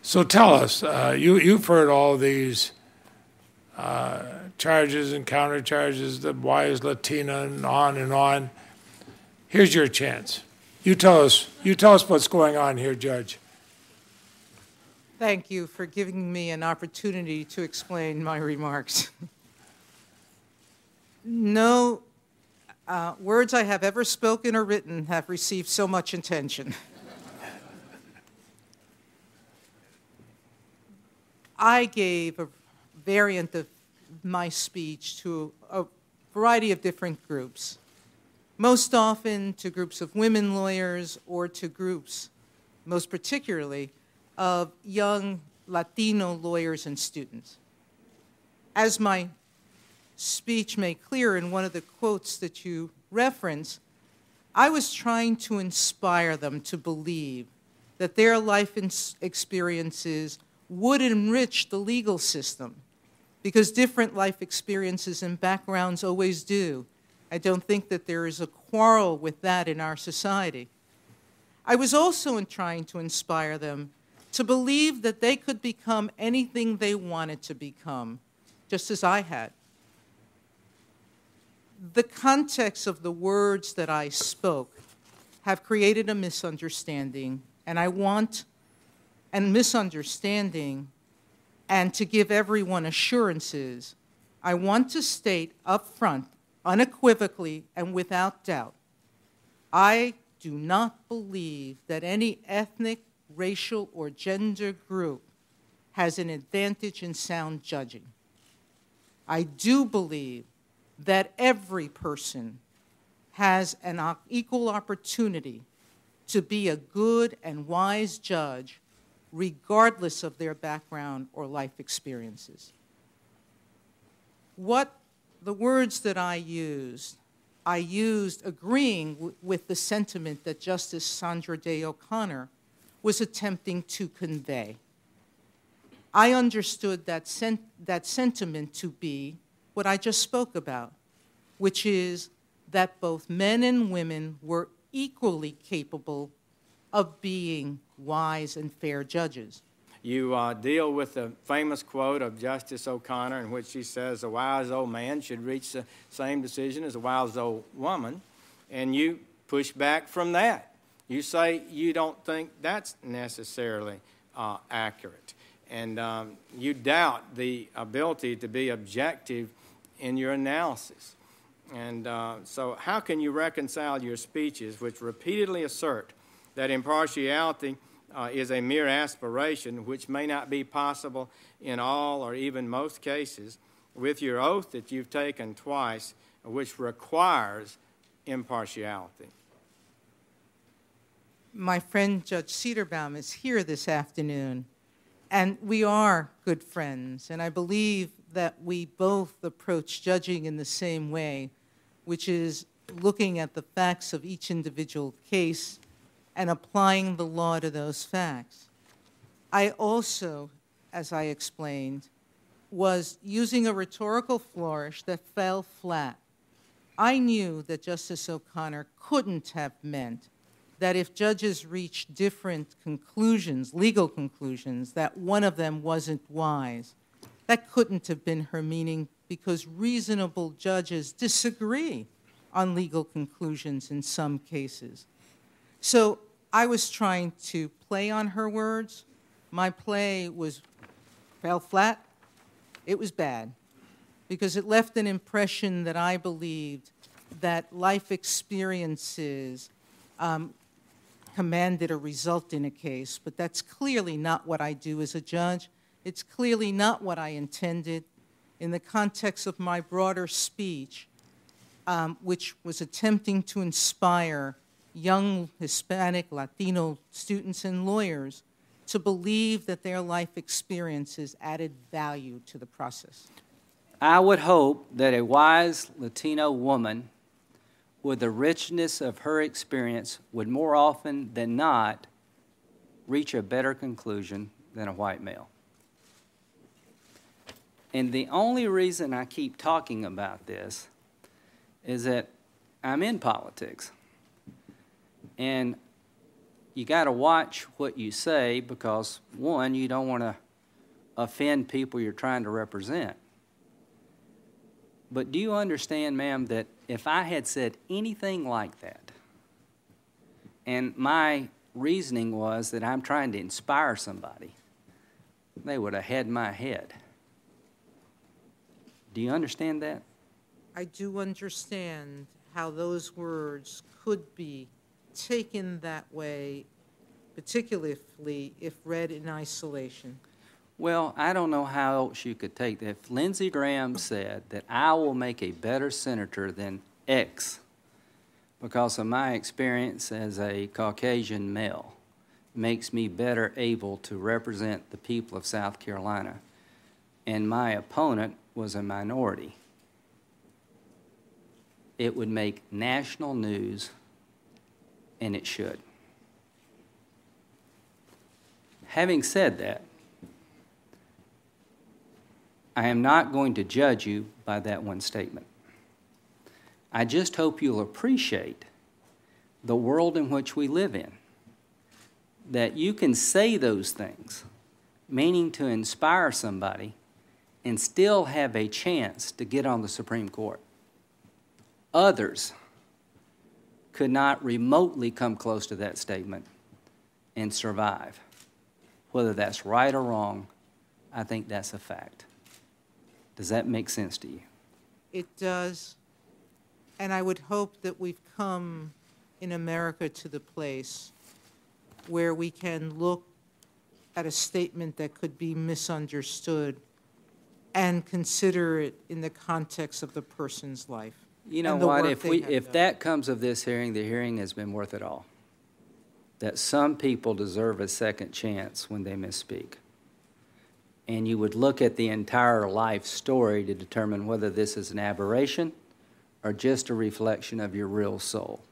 So tell us, you've heard all these charges and countercharges, the why is Latina and on and on. Here's your chance. You tell us what's going on here, Judge. Thank you for giving me an opportunity to explain my remarks. No words I have ever spoken or written have received so much attention. I gave a variant of my speech to a variety of different groups, most often to groups of women lawyers or to groups, most particularly, of young Latino lawyers and students. As my speech made clear in one of the quotes that you referenced, I was trying to inspire them to believe that their life experiences would enrich the legal system, because different life experiences and backgrounds always do. I don't think that there is a quarrel with that in our society. I was also trying to inspire them to believe that they could become anything they wanted to become, just as I had. The context of the words that I spoke have created a misunderstanding, and misunderstanding, and to give everyone assurances, I want to state up front, unequivocally and without doubt, I do not believe that any ethnic, racial, or gender group has an advantage in sound judging. I do believe that every person has an equal opportunity to be a good and wise judge regardless of their background or life experiences. The words that I used agreeing with the sentiment that Justice Sandra Day O'Connor was attempting to convey. I understood that sentiment to be what I just spoke about, which is that both men and women were equally capable of being wise and fair judges. You deal with the famous quote of Justice O'Connor in which she says a wise old man should reach the same decision as a wise old woman, and you push back from that. You say you don't think that's necessarily accurate, and you doubt the ability to be objective in your analysis. And so how can you reconcile your speeches which repeatedly assert that impartiality is a mere aspiration which may not be possible in all or even most cases, with your oath that you've taken twice, which requires impartiality? My friend Judge Cedarbaum is here this afternoon, and we are good friends, and I believe that we both approach judging in the same way, which is looking at the facts of each individual case and applying the law to those facts. I also, as I explained, was using a rhetorical flourish that fell flat. I knew that Justice O'Connor couldn't have meant that if judges reached different conclusions, legal conclusions, that one of them wasn't wise. That couldn't have been her meaning, because reasonable judges disagree on legal conclusions in some cases. So I was trying to play on her words. My play fell flat. It was bad, because it left an impression that I believed that life experiences commanded a result in a case, but that's clearly not what I do as a judge. It's clearly not what I intended. In the context of my broader speech, which was attempting to inspire young Hispanic, Latino students and lawyers to believe that their life experiences added value to the process. I would hope that a wise Latino woman with the richness of her experience would more often than not reach a better conclusion than a white male. And the only reason I keep talking about this is that I'm in politics. And you got to watch what you say because, one, you don't want to offend people you're trying to represent. But do you understand, ma'am, that if I had said anything like that, and my reasoning was that I'm trying to inspire somebody, they would have had my head. Do you understand that? I do understand how those words could be taken that way, particularly if read in isolation. Well, I don't know how else you could take that. If Lindsey Graham said that I will make a better senator than X because of my experience as a Caucasian male, makes me better able to represent the people of South Carolina, and my opponent was a minority, it would make national news, and it should. Having said that, I am not going to judge you by that one statement. I just hope you'll appreciate the world in which we live in, that you can say those things, meaning to inspire somebody, and still have a chance to get on the Supreme Court. Others could not remotely come close to that statement and survive. Whether that's right or wrong, I think that's a fact. Does that make sense to you? It does. And I would hope that we've come in America to the place where we can look at a statement that could be misunderstood and consider it in the context of the person's life. You know what? If that comes of this hearing, the hearing has been worth it all. That some people deserve a second chance when they misspeak. And you would look at the entire life story to determine whether this is an aberration or just a reflection of your real soul.